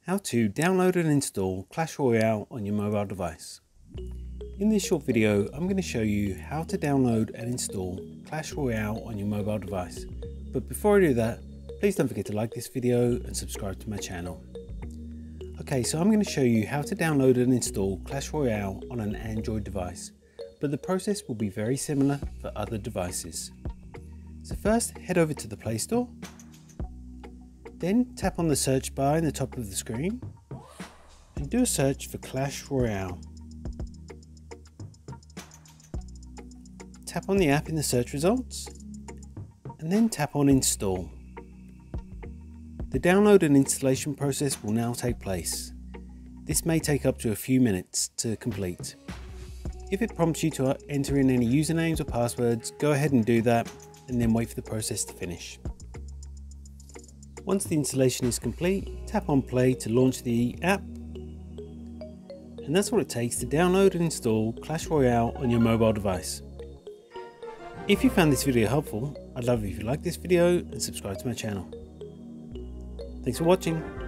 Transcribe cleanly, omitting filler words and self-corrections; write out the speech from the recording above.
How to download and install Clash Royale on your mobile device. In this short video, I'm going to show you how to download and install Clash Royale on your mobile device. But before I do that, please don't forget to like this video and subscribe to my channel. Okay, so I'm going to show you how to download and install Clash Royale on an Android device, but the process will be very similar for other devices. So first, head over to the Play Store. Then tap on the search bar in the top of the screen and do a search for Clash Royale. Tap on the app in the search results and then tap on Install. The download and installation process will now take place. This may take up to a few minutes to complete. If it prompts you to enter in any usernames or passwords, go ahead and do that and then wait for the process to finish. Once the installation is complete, tap on play to launch the app. And that's what it takes to download and install Clash Royale on your mobile device. If you found this video helpful, I'd love it if you like this video and subscribe to my channel. Thanks for watching.